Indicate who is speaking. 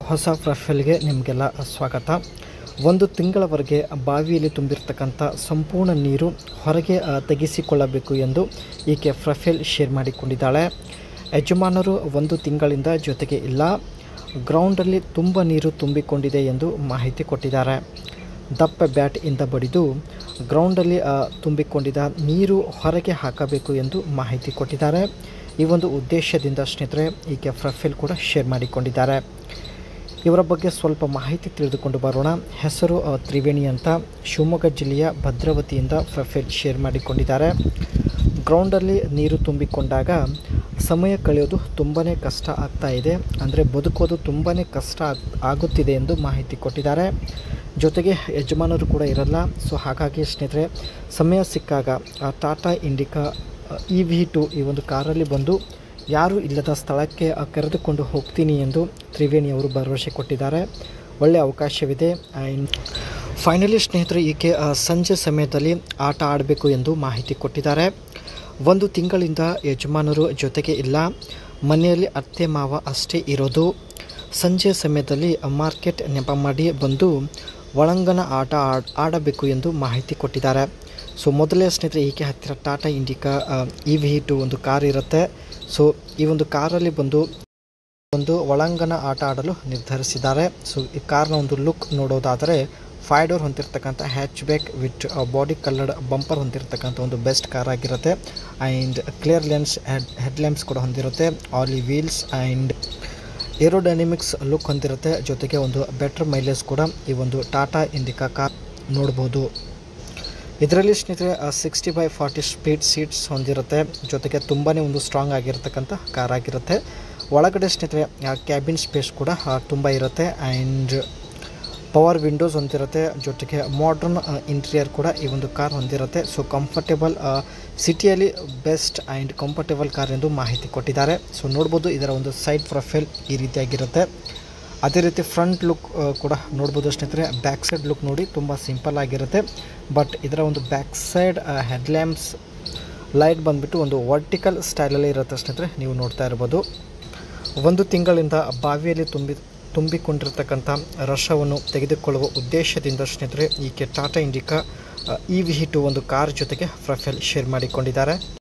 Speaker 1: ಹೊಸ ಪ್ರೊಫೈಲ್ಗೆ ನಿಮಗೆಲ್ಲ ಸ್ವಾಗತ. ಒಂದು ತಿಂಗಳವರೆಗೆ ಬಾವಿಯಲ್ಲಿ ತುಂಬಿರ್ತಕ್ಕಂಥ ಸಂಪೂರ್ಣ ನೀರು ಹೊರಗೆ ತೆಗೆಸಿಕೊಳ್ಳಬೇಕು ಎಂದು ಈಕೆ ಪ್ರೊಫೈಲ್ ಶೇರ್ ಮಾಡಿಕೊಂಡಿದ್ದಾಳೆ. ಯಜಮಾನರು ಒಂದು ತಿಂಗಳಿಂದ ಜೊತೆಗೆ ಇಲ್ಲ, ಗ್ರೌಂಡಲ್ಲಿ ತುಂಬ ನೀರು ತುಂಬಿಕೊಂಡಿದೆ ಎಂದು ಮಾಹಿತಿ ಕೊಟ್ಟಿದ್ದಾರೆ. ದಪ್ಪ ಬ್ಯಾಟ್ ಇಂದ ಬಡಿದು ಗ್ರೌಂಡಲ್ಲಿ ತುಂಬಿಕೊಂಡಿದ್ದ ನೀರು ಹೊರಗೆ ಹಾಕಬೇಕು ಎಂದು ಮಾಹಿತಿ ಕೊಟ್ಟಿದ್ದಾರೆ. ಈ ಒಂದು ಉದ್ದೇಶದಿಂದ ಸ್ನೇಹಿತರೆ ಈಕೆ ಪ್ರೊಫೈಲ್ ಕೂಡ ಶೇರ್ ಮಾಡಿಕೊಂಡಿದ್ದಾರೆ. ಇವರ ಬಗ್ಗೆ ಸ್ವಲ್ಪ ಮಾಹಿತಿ ತಿಳಿದುಕೊಂಡು ಬರೋಣ. ಹೆಸರು ತ್ರಿವೇಣಿ ಅಂತ, ಶಿವಮೊಗ್ಗ ಜಿಲ್ಲೆಯ ಭದ್ರಾವತಿಯಿಂದ ಪ್ರೊಫೈಲ್ ಶೇರ್ ಮಾಡಿಕೊಂಡಿದ್ದಾರೆ. ಗ್ರೌಂಡಲ್ಲಿ ನೀರು ತುಂಬಿಕೊಂಡಾಗ ಸಮಯ ಕಳೆಯೋದು ತುಂಬಾ ಕಷ್ಟ ಆಗ್ತಾ ಇದೆ, ಅಂದರೆ ಬದುಕೋದು ತುಂಬಾ ಕಷ್ಟ ಆಗುತ್ತಿದೆ ಎಂದು ಮಾಹಿತಿ ಕೊಟ್ಟಿದ್ದಾರೆ. ಜೊತೆಗೆ ಯಜಮಾನರು ಕೂಡ ಇರಲ್ಲ. ಸೊ ಹಾಗಾಗಿ ಸ್ನೇಹಿತರೆ ಸಮಯ ಸಿಕ್ಕಾಗ ಟಾಟಾ ಇಂಡಿಕಾ EV2 ಈ ಒಂದು ಕಾರಲ್ಲಿ ಬಂದು ಯಾರೂ ಇಲ್ಲದ ಸ್ಥಳಕ್ಕೆ ಕರೆದುಕೊಂಡು ಹೋಗ್ತೀನಿ ಎಂದು ತ್ರಿವೇಣಿ ಅವರು ಭರವಸೆ ಕೊಟ್ಟಿದ್ದಾರೆ. ಒಳ್ಳೆಯ ಅವಕಾಶವಿದೆ. ಫೈನಲಿ ಸ್ನೇಹಿತರೆ ಈಕೆ ಸಂಜೆ ಸಮಯದಲ್ಲಿ ಆಟ ಆಡಬೇಕು ಎಂದು ಮಾಹಿತಿ ಕೊಟ್ಟಿದ್ದಾರೆ. ಒಂದು ತಿಂಗಳಿಂದ ಯಜಮಾನರು ಜೊತೆಗೆ ಇಲ್ಲ, ಮನೆಯಲ್ಲಿ ಅತ್ತೆ ಮಾವ ಅಷ್ಟೇ ಇರೋದು. ಸಂಜೆ ಸಮಯದಲ್ಲಿ ಮಾರ್ಕೆಟ್ ನೆಪ ಮಾಡಿ ಬಂದು ಒಳಾಂಗಣ ಆಟ ಆಡಬೇಕು ಎಂದು ಮಾಹಿತಿ ಕೊಟ್ಟಿದ್ದಾರೆ. ಸೊ ಮೊದಲೇ ಸ್ನೇಹಿತರೆ ಈಕೆ ಹತ್ತಿರ ಟಾಟಾ ಇಂಡಿಕಾ EV2 ಒಂದು ಕಾರ್ ಇರುತ್ತೆ. ಸೊ ಈ ಒಂದು ಕಾರಲ್ಲಿ ಬಂದು ಒಳಾಂಗಣ ಆಟ ಆಡಲು ನಿರ್ಧರಿಸಿದ್ದಾರೆ. ಸೊ ಈ ಕಾರ್ನ ಒಂದು ಲುಕ್ ನೋಡೋದಾದರೆ 5 ಡೋರ್ ಹೊಂದಿರತಕ್ಕಂಥ hatch back with body coloured bumper ಹೊಂದಿರತಕ್ಕಂಥ ಒಂದು ಬೆಸ್ಟ್ ಕಾರ್ ಆಗಿರುತ್ತೆ. And clear lens head lamps ಕೂಡ ಹೊಂದಿರುತ್ತೆ. ಆಲಿ ವೀಲ್ಸ್ ಆ್ಯಂಡ್ ಏರೋಡೈನಮಿಕ್ಸ್ ಲುಕ್ ಹೊಂದಿರುತ್ತೆ. ಜೊತೆಗೆ ಒಂದು ಬೆಟರ್ ಮೈಲೇಜ್ ಕೂಡ ಈ ಒಂದು ಟಾಟಾ ಇಂಡಿಕಾ ಕಾರ್ ನೋಡ್ಬೋದು. ಇದರಲ್ಲಿ ಸ್ನೇಹಿತರೆ 60/40 ಸ್ಪೀಡ್ ಸೀಟ್ಸ್ ಹೊಂದಿರುತ್ತೆ. ಜೊತೆಗೆ ತುಂಬಾ ಒಂದು ಸ್ಟ್ರಾಂಗ್ ಆಗಿರತಕ್ಕಂಥ ಕಾರ್ ಆಗಿರುತ್ತೆ. ಒಳಗಡೆ ಸ್ನೇಹಿತರೆ ಕ್ಯಾಬಿನ್ ಸ್ಪೇಸ್ ಕೂಡ ತುಂಬ ಇರುತ್ತೆ. ಆ್ಯಂಡ್ ಪವರ್ ವಿಂಡೋಸ್ ಹೊಂದಿರುತ್ತೆ. ಜೊತೆಗೆ ಮಾಡ್ರನ್ ಇಂಟೀರಿಯರ್ ಕೂಡ ಈ ಒಂದು ಕಾರ್ ಹೊಂದಿರುತ್ತೆ. ಸೊ ಕಂಫರ್ಟೇಬಲ್, ಸಿಟಿಯಲ್ಲಿ ಬೆಸ್ಟ್ ಆ್ಯಂಡ್ ಕಂಫರ್ಟೇಬಲ್ ಕಾರ್ ಎಂದು ಮಾಹಿತಿ ಕೊಟ್ಟಿದ್ದಾರೆ. ಸೊ ನೋಡ್ಬೋದು ಇದರ ಒಂದು ಸೈಡ್ ಪ್ರೊಫೈಲ್ ಈ ರೀತಿಯಾಗಿರುತ್ತೆ. ಅದೇ ರೀತಿ ಫ್ರಂಟ್ ಲುಕ್ ಕೂಡ ನೋಡ್ಬೋದು ಸ್ನೇಹಿತರೆ. ಬ್ಯಾಕ್ ಸೈಡ್ ಲುಕ್ ನೋಡಿ ತುಂಬ ಸಿಂಪಲ್ ಆಗಿರುತ್ತೆ. ಬಟ್ ಇದರ ಒಂದು back side head lamps light ಬಂದುಬಿಟ್ಟು ಒಂದು ವರ್ಟಿಕಲ್ ಸ್ಟೈಲಲ್ಲಿ ಇರುತ್ತೆ ಸ್ನೇಹಿತರೆ, ನೀವು ನೋಡ್ತಾ ಇರ್ಬೋದು. ಒಂದು ತಿಂಗಳಿಂದ ಬಾವಿಯಲ್ಲಿ ತುಂಬಿಕೊಂಡಿರ್ತಕ್ಕಂಥ ರಸವನ್ನು ತೆಗೆದುಕೊಳ್ಳುವ ಉದ್ದೇಶದಿಂದ ಸ್ನೇಹಿತರೆ ಈಕೆ ಟಾಟಾ ಇಂಡಿಕಾ EV2 ಒಂದು ಕಾರ್ ಜೊತೆಗೆ ಪ್ರೊಫೈಲ್ ಶೇರ್ ಮಾಡಿಕೊಂಡಿದ್ದಾರೆ.